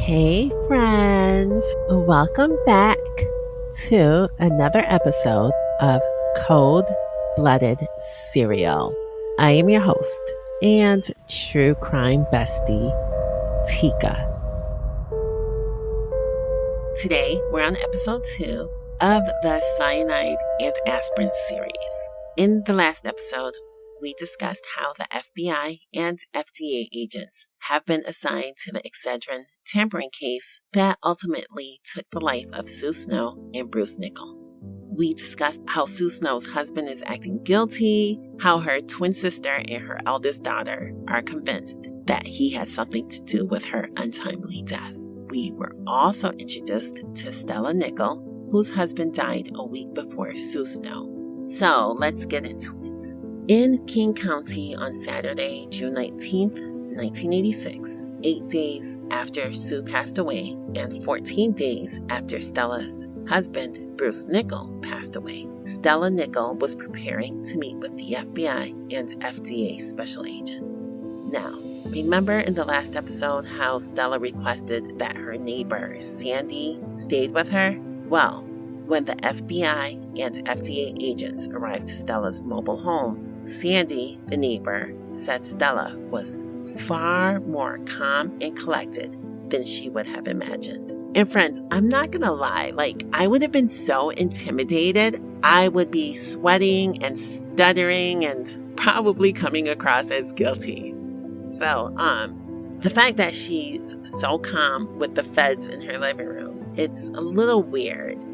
Hey friends, welcome back to another episode of Cold-Blooded Serial. I am your host and true crime bestie, Tika. Today, we're on episode 2 of the Cyanide and Aspirin series. In the last episode, we discussed how the FBI and FDA agents have been assigned to the Excedrin tampering case that ultimately took the life of Sue Snow and Bruce Nickell. We discussed how Sue Snow's husband is acting guilty, how her twin sister and her eldest daughter are convinced that he had something to do with her untimely death. We were also introduced to Stella Nickell, whose husband died a week before Sue Snow. So let's get into it. In King County on Saturday, June 19th, 1986, 8 days after Sue passed away and 14 days after Stella's husband, Bruce Nickell, passed away, Stella Nickell was preparing to meet with the FBI and FDA special agents. Now, remember in the last episode how Stella requested that her neighbor, Sandy, stayed with her? Well, when the FBI and FDA agents arrived to Stella's mobile home, Sandy, the neighbor, said Stella was far more calm and collected than she would have imagined. And friends, I'm not gonna lie, I would have been so intimidated. I would be sweating and stuttering and probably coming across as guilty. So, the fact that she's so calm with the feds in her living room, it's a little weird.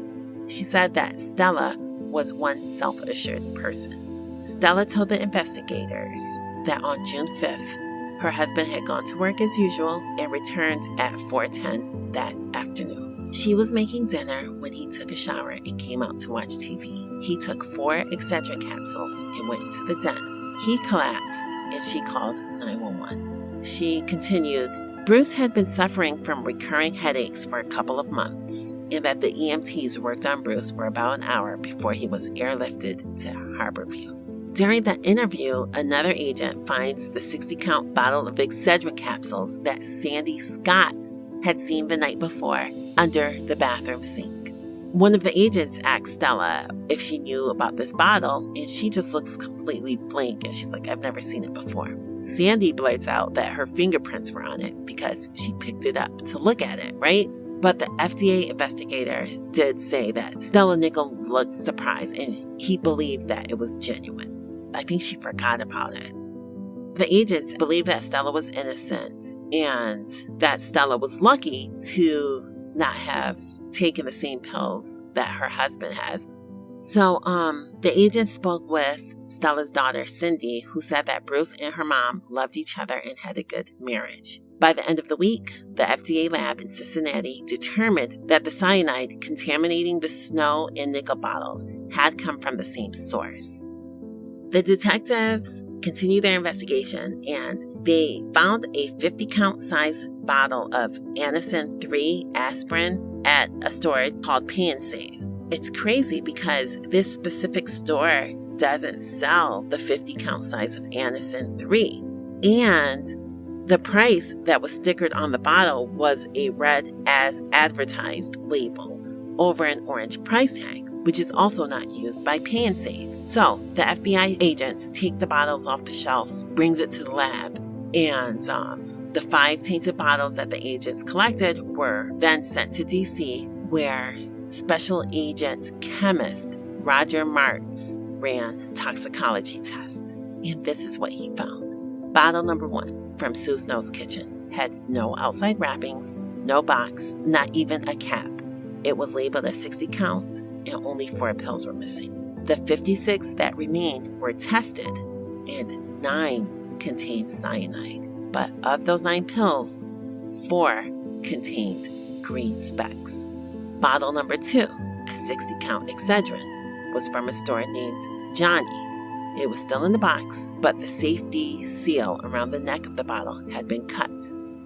She said that Stella was one self-assured person. Stella told the investigators that on June 5th, her husband had gone to work as usual and returned at 4:10 that afternoon. She was making dinner when he took a shower and came out to watch TV. He took 4 Excedrin capsules and went into the den. He collapsed and she called 911. She continued, Bruce had been suffering from recurring headaches for a couple of months, and that the EMTs worked on Bruce for about an hour before he was airlifted to Harborview. During the interview, another agent finds the 60-count bottle of Excedrin capsules that Sandy Scott had seen the night before under the bathroom sink. One of the agents asks Stella if she knew about this bottle, and she just looks completely blank, and she's like, I've never seen it before. Sandy blurts out that her fingerprints were on it because she picked it up to look at it, right? But the FDA investigator did say that Stella Nickell looked surprised and he believed that it was genuine. I think she forgot about it. The agents believed that Stella was innocent and that Stella was lucky to not have taken the same pills that her husband has. So, the agents spoke with Stella's daughter, Cindy, who said that Bruce and her mom loved each other and had a good marriage. By the end of the week, the FDA lab in Cincinnati determined that the cyanide contaminating the Snow and Nickell bottles had come from the same source. The detectives continued their investigation and they found a 50-count size bottle of Cyanide 3 aspirin at a store called Pay 'n Save. It's crazy because this specific store doesn't sell the 50-count size of Cyanide 3. And the price that was stickered on the bottle was a red as advertised label over an orange price tag, which is also not used by Pay 'n Save. So the FBI agents take the bottles off the shelf, brings it to the lab, and the 5 tainted bottles that the agents collected were then sent to DC, where Special Agent Chemist Roger Martz ran toxicology tests. And this is what he found. Bottle number 1 from Sue Snow's kitchen had no outside wrappings, no box, not even a cap. It was labeled as 60 counts and only 4 pills were missing. The 56 that remained were tested and 9 contained cyanide. But of those 9 pills, 4 contained green specks. Bottle number 2, a 60-count Excedrin, was from a store named Johnny's. It was still in the box, but the safety seal around the neck of the bottle had been cut.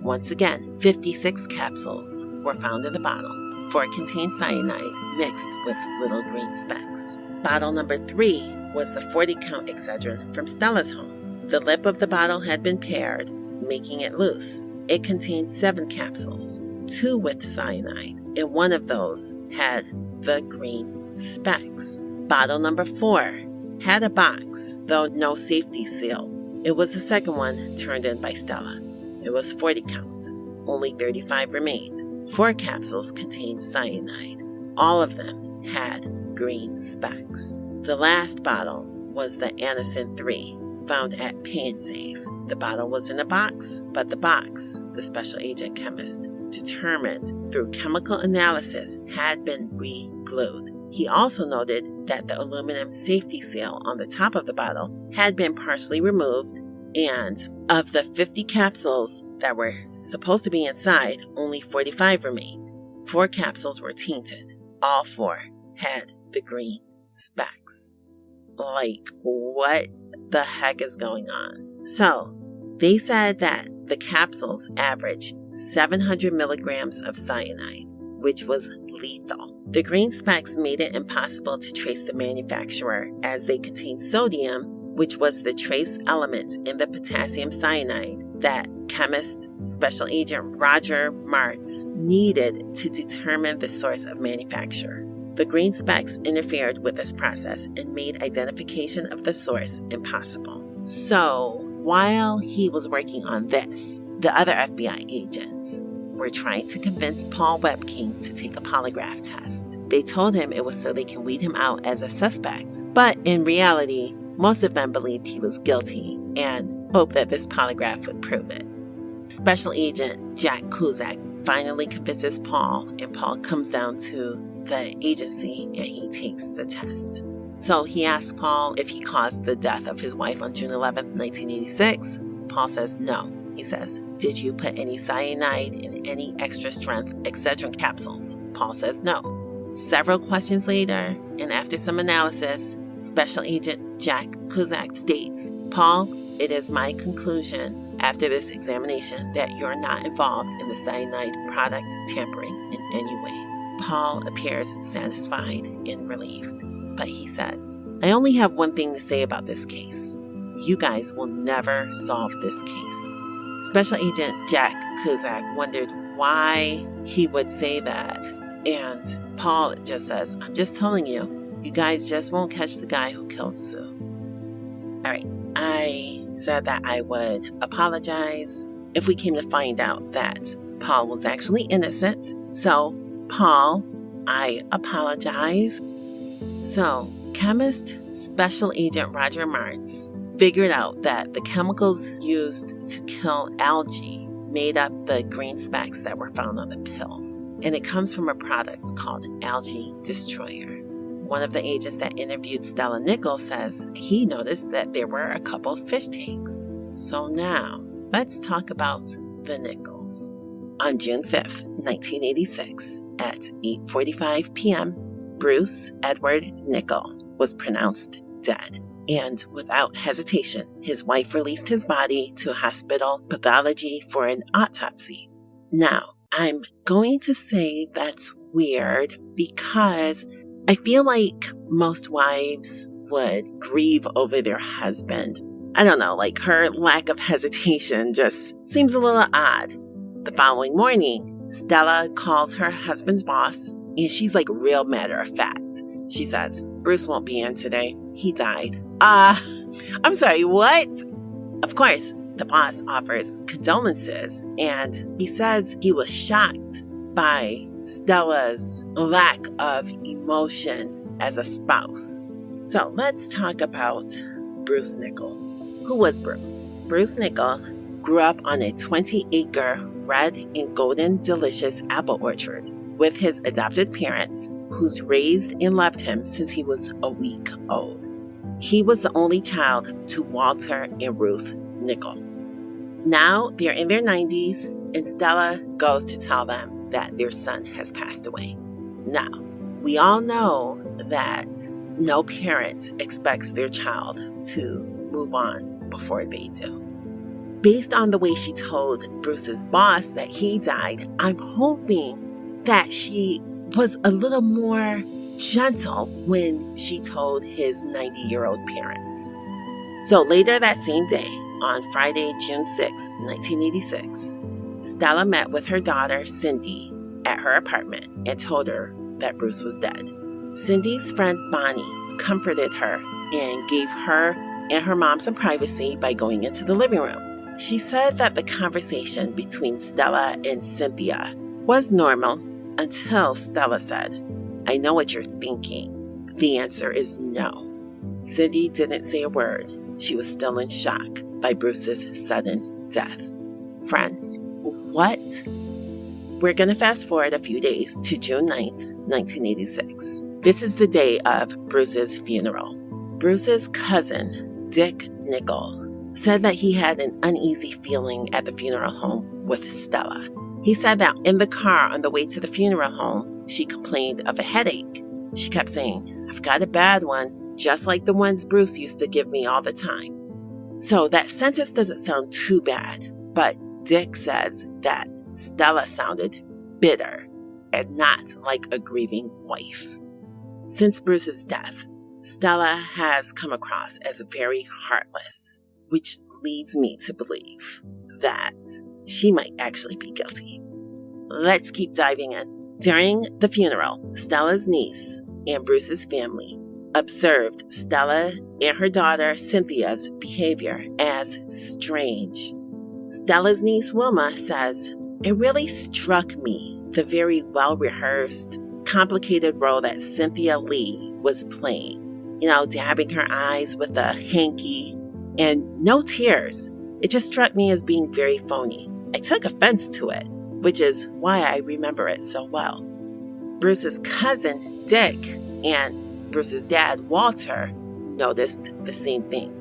Once again, 56 capsules were found in the bottle, for it contained cyanide mixed with little green specks. Bottle number 3 was the 40-count Excedrin from Stella's home. The lip of the bottle had been pared, making it loose. It contained 7 capsules. 2 with cyanide, and one of those had the green specks. Bottle number 4 had a box, though no safety seal. It was the second one turned in by Stella. It was 40 counts. Only 35 remained. 4 capsules contained cyanide. All of them had green specks. The last bottle was the Anacin 3, found at Pay 'n Save. The bottle was in a box, but the box, the special agent chemist determined through chemical analysis, had been re-glued. He also noted that the aluminum safety seal on the top of the bottle had been partially removed, and of the 50 capsules that were supposed to be inside, only 45 remained. 4 capsules were tainted. All 4 had the green specks. Like, what the heck is going on? So, they said that the capsules averaged 700 milligrams of cyanide, which was lethal. The green specks made it impossible to trace the manufacturer, as they contained sodium, which was the trace element in the potassium cyanide that chemist Special Agent Roger Martz needed to determine the source of manufacture. The green specks interfered with this process and made identification of the source impossible. So, while he was working on this, the other FBI agents were trying to convince Paul Webking to take a polygraph test. They told him it was so they can weed him out as a suspect, but in reality, most of them believed he was guilty and hoped that this polygraph would prove it. Special Agent Jack Cusack finally convinces Paul, and Paul comes down to the agency and he takes the test. So he asks Paul if he caused the death of his wife on June 11th, 1986. Paul says no. He says, "Did you put any cyanide in any extra strength Excedrin capsules?" Paul says no. Several questions later, and after some analysis, Special Agent Jack Cusack states, "Paul, it is my conclusion after this examination that you're not involved in the cyanide product tampering in any way." Paul appears satisfied and relieved, but he says, "I only have one thing to say about this case. You guys will never solve this case." Special Agent Jack Cusack wondered why he would say that, and Paul just says, "I'm just telling you, you guys just won't catch the guy who killed Sue." Alright, I said that I would apologize if we came to find out that Paul was actually innocent. So, Paul, I apologize. So, chemist Special Agent Roger Martz figured out that the chemicals used to kill algae made up the green specks that were found on the pills. And it comes from a product called Algae Destroyer. One of the agents that interviewed Stella Nickell says he noticed that there were a couple fish tanks. So now, let's talk about the Nickells. On June 5th, 1986, at 8:45 p.m., Bruce Edward Nickell was pronounced dead. And without hesitation, his wife released his body to hospital pathology for an autopsy. Now, I'm going to say that's weird because I feel like most wives would grieve over their husband. I don't know, like her lack of hesitation just seems a little odd. The following morning, Stella calls her husband's boss, and she's like real matter of fact. She says, "Bruce won't be in today. He died." I'm sorry, what? Of course, the boss offers condolences, and he says he was shocked by Stella's lack of emotion as a spouse. So let's talk about Bruce Nickell. Who was Bruce? Bruce Nickell grew up on a 20-acre red and golden delicious apple orchard with his adopted parents, who's raised and loved him since he was a week old. He was the only child to Walter and Ruth Nickell. Now they're in their 90s, and Stella goes to tell them that their son has passed away. Now, we all know that no parent expects their child to move on before they do. Based on the way she told Bruce's boss that he died, I'm hoping that she was a little more gentle when she told his 90-year-old parents. So later that same day, on Friday, June 6, 1986, Stella met with her daughter, Cindy, at her apartment and told her that Bruce was dead. Cindy's friend Bonnie comforted her and gave her and her mom some privacy by going into the living room. She said that the conversation between Stella and Cynthia was normal until Stella said, "I know what you're thinking. The answer is no." Cindy didn't say a word. She was still in shock by Bruce's sudden death. Friends, what? We're going to fast forward a few days to June 9th, 1986. This is the day of Bruce's funeral. Bruce's cousin, Dick Nickell, said that he had an uneasy feeling at the funeral home with Stella. He said that in the car on the way to the funeral home, she complained of a headache. She kept saying, "I've got a bad one, just like the ones Bruce used to give me all the time." So that sentence doesn't sound too bad, but Dick says that Stella sounded bitter and not like a grieving wife. Since Bruce's death, Stella has come across as very heartless, which leads me to believe that she might actually be guilty. Let's keep diving in. During the funeral, Stella's niece and Bruce's family observed Stella and her daughter Cynthia's behavior as strange. Stella's niece Wilma says, "It really struck me the very well-rehearsed, complicated role that Cynthia Lee was playing. Dabbing her eyes with a hanky and no tears. It just struck me as being very phony. I took offense to it, which is why I remember it so well." Bruce's cousin, Dick, and Bruce's dad, Walter, noticed the same thing.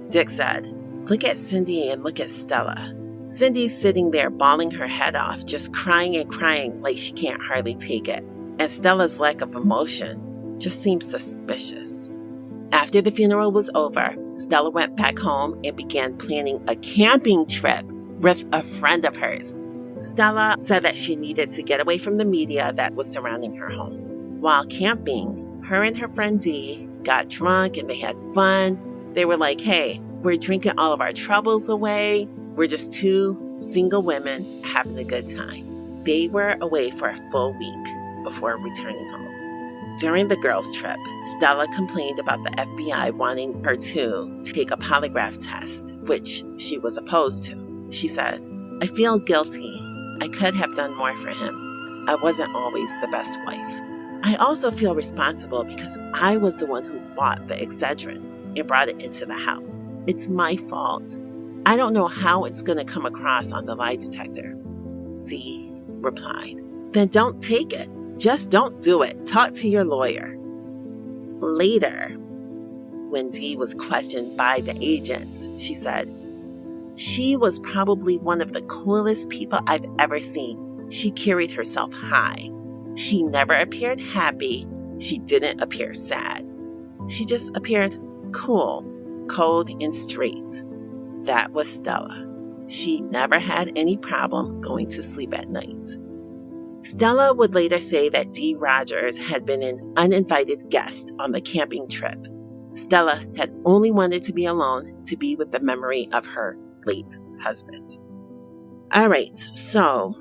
Dick said, "Look at Cindy and look at Stella. Cindy's sitting there bawling her head off, just crying and crying like she can't hardly take it. And Stella's lack of emotion just seems suspicious." After the funeral was over, Stella went back home and began planning a camping trip with a friend of hers. Stella said that she needed to get away from the media that was surrounding her home. While camping, her and her friend Dee got drunk and they had fun. They were like, "Hey, we're drinking all of our troubles away. We're just two single women having a good time." They were away for a full week before returning home. During the girls' trip, Stella complained about the FBI wanting her to take a polygraph test, which she was opposed to. She said, "I feel guilty. I could have done more for him. I wasn't always the best wife. I also feel responsible because I was the one who bought the Excedrin and brought it into the house. It's my fault. I don't know how it's going to come across on the lie detector." Dee replied, "Then don't take it. Just don't do it. Talk to your lawyer." Later, when Dee was questioned by the agents, she said, "She was probably one of the coolest people I've ever seen. She carried herself high. She never appeared happy. She didn't appear sad. She just appeared cool, cold, and straight." That was Stella. She never had any problem going to sleep at night. Stella would later say that Dee Rogers had been an uninvited guest on the camping trip. Stella had only wanted to be alone to be with the memory of her late husband. All right, so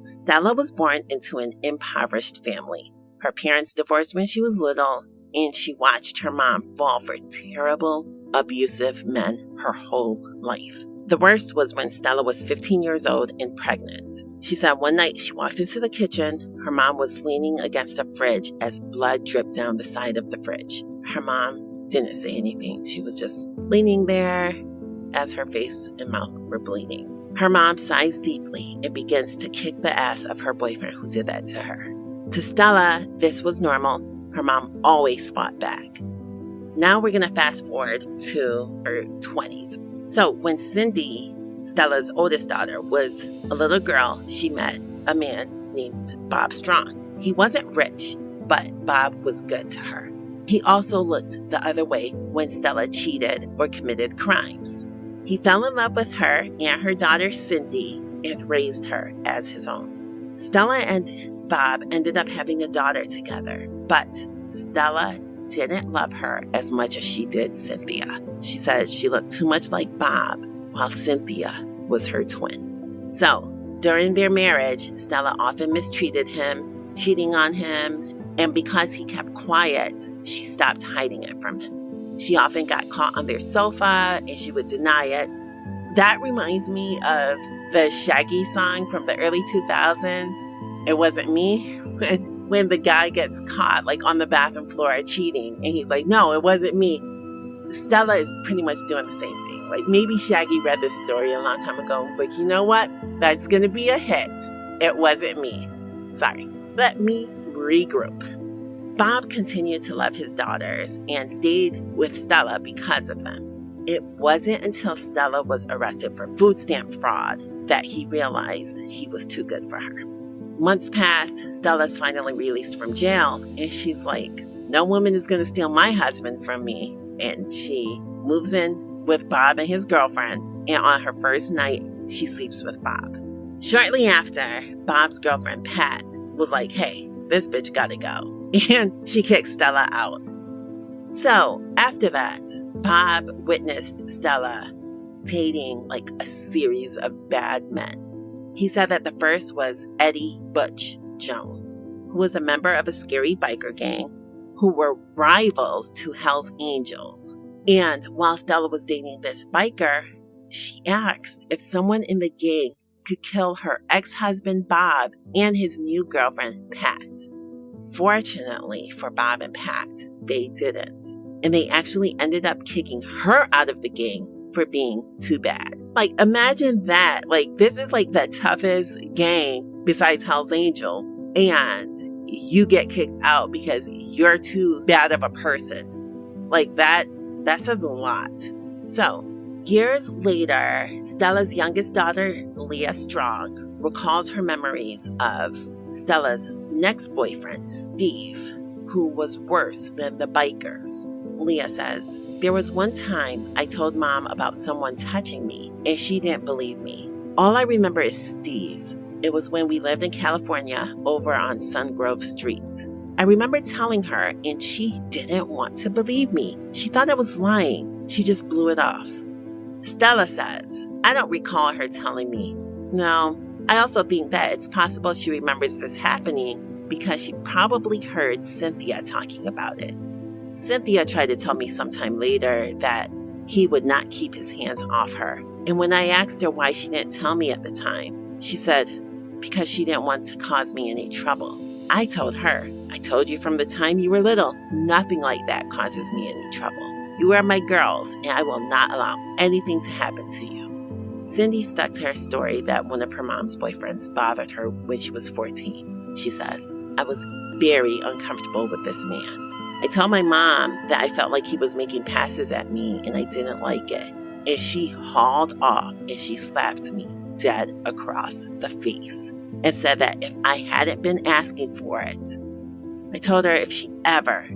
Stella was born into an impoverished family. Her parents divorced when she was little, and she watched her mom fall for terrible, abusive men her whole life. The worst was when Stella was 15 years old and pregnant. She said one night she walked into the kitchen. Her mom was leaning against a fridge as blood dripped down the side of the fridge. Her mom didn't say anything. She was just leaning there as her face and mouth were bleeding. Her mom sighs deeply and begins to kick the ass of her boyfriend who did that to her. To Stella, this was normal. Her mom always fought back. Now we're going to fast forward to her 20s. So when Cindy, Stella's oldest daughter, was a little girl, she met a man named Bob Strong. He wasn't rich, but Bob was good to her. He also looked the other way when Stella cheated or committed crimes. He fell in love with her and her daughter Cindy and raised her as his own. Stella and Bob ended up having a daughter together, but Stella didn't love her as much as she did Cynthia. She said she looked too much like Bob, while Cynthia was her twin. So, During their marriage, Stella often mistreated him, cheating on him, and because he kept quiet, she stopped hiding it from him. She often got caught on their sofa and she would deny it. That reminds me of the Shaggy song from the early 2000s. It wasn't me. When the guy gets caught like on the bathroom floor cheating and he's like, no, it wasn't me. Stella is pretty much doing the same thing. Like maybe Shaggy read this story a long time ago and was like, you know what? That's going to be a hit. It wasn't me. Sorry. Let me regroup. Bob continued to love his daughters and stayed with Stella because of them. It wasn't until Stella was arrested for food stamp fraud that he realized he was too good for her. Months passed, Stella's finally released from jail, and she's like, no woman is going to steal my husband from me. And she moves in with Bob and his girlfriend, and on her first night, she sleeps with Bob. Shortly after, Bob's girlfriend, Pat, was like, hey, this bitch gotta go. And she kicked Stella out. So, after that, Bob witnessed Stella dating like a series of bad men. He said that the first was Eddie Butch Jones, who was a member of a scary biker gang who were rivals to Hell's Angels. And while Stella was dating this biker, she asked if someone in the gang could kill her ex-husband Bob and his new girlfriend Pat. Fortunately for Bob and Pat, they didn't. And they actually ended up kicking her out of the gang for being too bad. Like, imagine that. Like, this is like the toughest gang besides Hell's Angel, and you get kicked out because you're too bad of a person. Like, that says a lot. So, years later, Stella's youngest daughter, Leah Strong, recalls her memories of Stella's next boyfriend, Steve, who was worse than the bikers. Leah says, there was one time I told Mom about someone touching me, and she didn't believe me. All I remember is Steve. It was when we lived in California over on Sungrove Street. I remember telling her, and she didn't want to believe me. She thought I was lying. She just blew it off. Stella says, I don't recall her telling me. No, I also think that it's possible she remembers this happening because she probably heard Cynthia talking about it. Cynthia tried to tell me sometime later that he would not keep his hands off her. And when I asked her why she didn't tell me at the time, she said, because she didn't want to cause me any trouble. I told her, I told you from the time you were little, nothing like that causes me any trouble. You are my girls, and I will not allow anything to happen to you. Cindy stuck to her story that one of her mom's boyfriends bothered her when she was 14. She says, I was very uncomfortable with this man. I told my mom that I felt like he was making passes at me and I didn't like it. And she hauled off and she slapped me dead across the face and said that if I hadn't been asking for it, I told her if she ever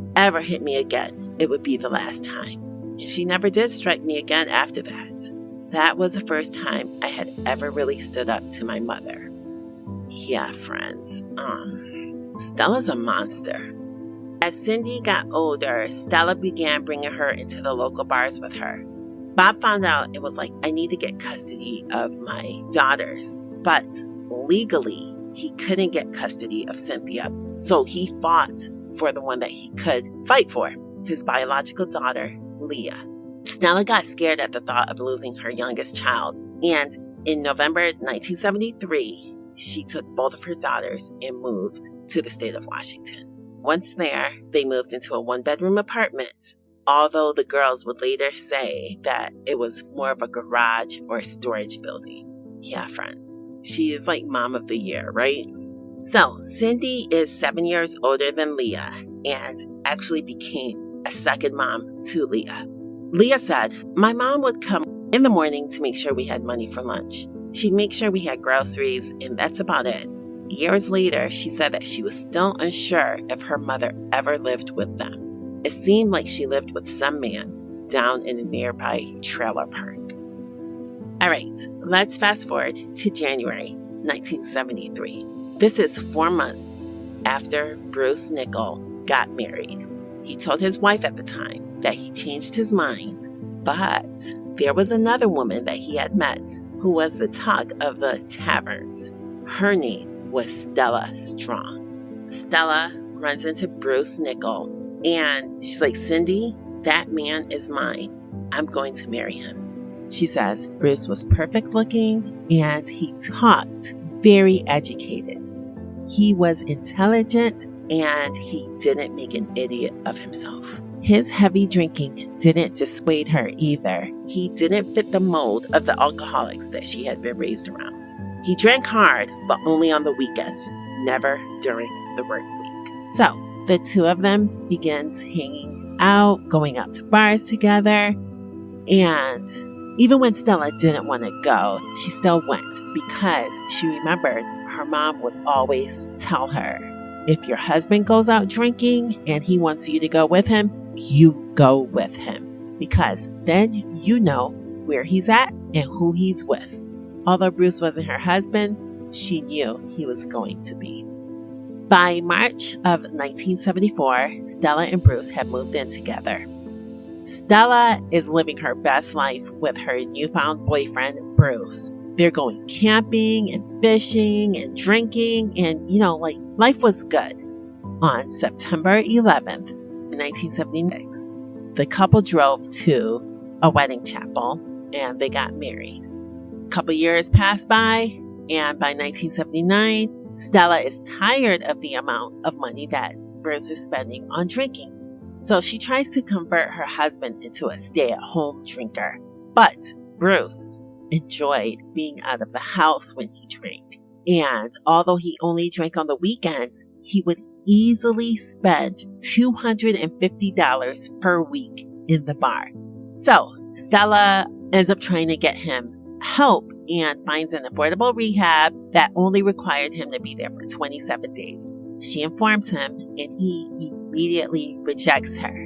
hit me again, it would be the last time. And she never did strike me again after that. That was the first time I had ever really stood up to my mother. Yeah, friends, Stella's a monster. As Cindy got older, Stella began bringing her into the local bars with her. Bob found out it was like, I need to get custody of my daughters. But legally, he couldn't get custody of Cynthia. So he fought for the one that he could fight for, his biological daughter, Leah. Stella got scared at the thought of losing her youngest child. And in November 1973, she took both of her daughters and moved to the state of Washington. Once there, they moved into a one-bedroom apartment, although the girls would later say that it was more of a garage or a storage building. Yeah, friends. She is like mom of the year, right? So, Cindy is 7 years older than Leah and actually became a second mom to Leah. Leah said, my mom would come in the morning to make sure we had money for lunch. She'd make sure we had groceries, and that's about it. Years later, she said that she was still unsure if her mother ever lived with them. It seemed like she lived with some man down in a nearby trailer park. All right, let's fast forward to January 1973. This is 4 months after Bruce Nickell got married. He told his wife at the time that he changed his mind, but there was another woman that he had met who was the talk of the taverns. Her name was Stella Strong. Stella runs into Bruce Nickell and she's like, Cindy, that man is mine. I'm going to marry him. She says Bruce was perfect looking and he talked very educated. He was intelligent and he didn't make an idiot of himself. His heavy drinking didn't dissuade her either. He didn't fit the mold of the alcoholics that she had been raised around. He drank hard, but only on the weekends, never during the work week. So the two of them begins hanging out, going out to bars together. And even when Stella didn't want to go, she still went because she remembered her mom would always tell her, if your husband goes out drinking and he wants you to go with him, you go with him because then you know where he's at and who he's with. Although Bruce wasn't her husband, she knew he was going to be. By March of 1974, Stella and Bruce had moved in together. Stella is living her best life with her newfound boyfriend, Bruce. They're going camping and fishing and drinking and, life was good. On September 11th, 1976, the couple drove to a wedding chapel and they got married. A couple years passed by, and by 1979, Stella is tired of the amount of money that Bruce is spending on drinking. So she tries to convert her husband into a stay-at-home drinker. But Bruce enjoyed being out of the house when he drank. And although he only drank on the weekends, he would easily spend $250 per week in the bar. So Stella ends up trying to get him help and finds an affordable rehab that only required him to be there for 27 days. She informs him and he immediately rejects her.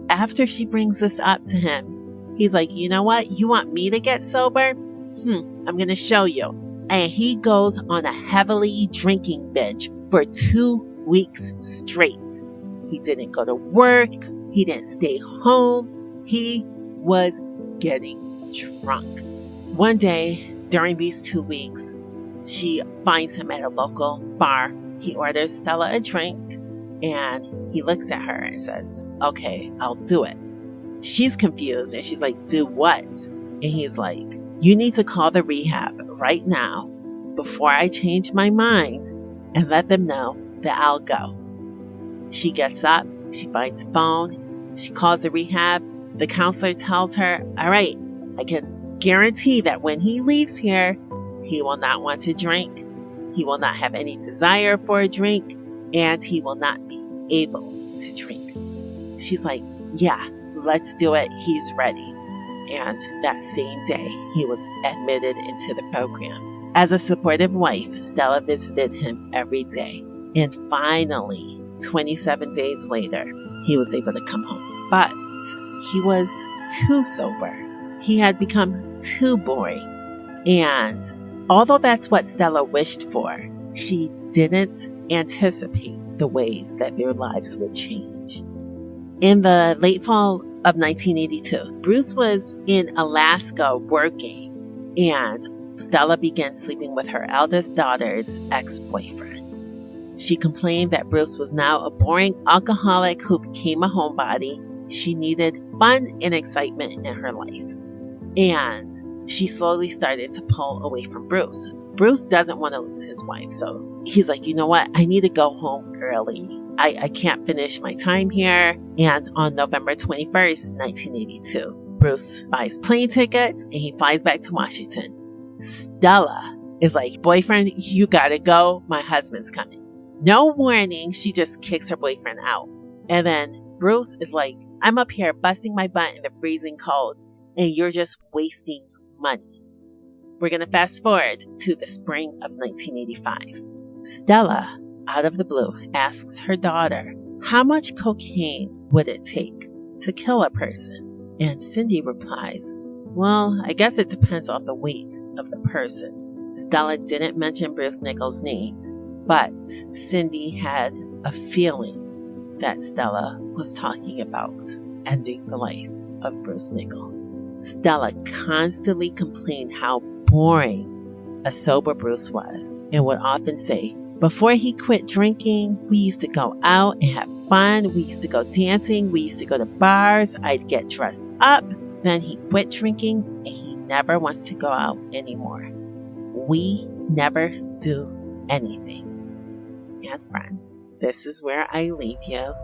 After she brings this up to him, he's like, you know what? You want me to get sober? I'm going to show you. And he goes on a heavily drinking binge for 2 weeks straight. He didn't go to work. He didn't stay home. He was getting drunk. One day during these 2 weeks, she finds him at a local bar. He orders Stella a drink and he looks at her and says, okay, I'll do it. She's confused and she's like, do what? And he's like, you need to call the rehab right now before I change my mind and let them know that I'll go. She gets up, she finds the phone, she calls the rehab. The counselor tells her, all right, I can guarantee that when he leaves here, he will not want to drink. He will not have any desire for a drink, and he will not be able to drink. She's like, yeah, let's do it. He's ready. And that same day, he was admitted into the program. As a supportive wife, Stella visited him every day. And finally, 27 days later, he was able to come home. But he was too sober. He had become too boring. And although that's what Stella wished for, she didn't anticipate the ways that their lives would change. In the late fall of 1982, Bruce was in Alaska working, and Stella began sleeping with her eldest daughter's ex-boyfriend. She complained that Bruce was now a boring alcoholic who became a homebody. She needed fun and excitement in her life. And she slowly started to pull away from Bruce. Bruce doesn't want to lose his wife, so he's like, you know what? I need to go home early. I can't finish my time here. And on November 21st, 1982, Bruce buys plane tickets and he flies back to Washington. Stella is like, boyfriend, you gotta go. My husband's coming. No warning. She just kicks her boyfriend out. And then Bruce is like, I'm up here busting my butt in the freezing cold and you're just wasting money. We're going to fast forward to the spring of 1985. Stella, out of the blue, asks her daughter, how much cocaine would it take to kill a person? And Cindy replies, well, I guess it depends on the weight of the person. Stella didn't mention Bruce Nickell's name, but Cindy had a feeling that Stella was talking about ending the life of Bruce Nickell. Stella constantly complained how boring a sober Bruce was and would often say, before he quit drinking, we used to go out and have fun. We used to go dancing. We used to go to bars. I'd get dressed up. Then he quit drinking and he never wants to go out anymore. We never do anything. And friends, this is where I leave you.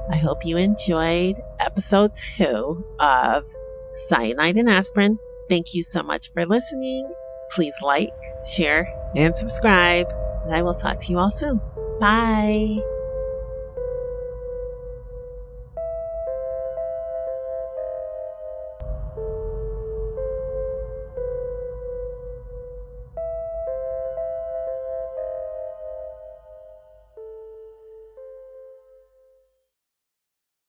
I hope you enjoyed episode 2 of Cyanide and Aspirin. Thank you so much for listening. Please like, share, and subscribe. And I will talk to you all soon. Bye.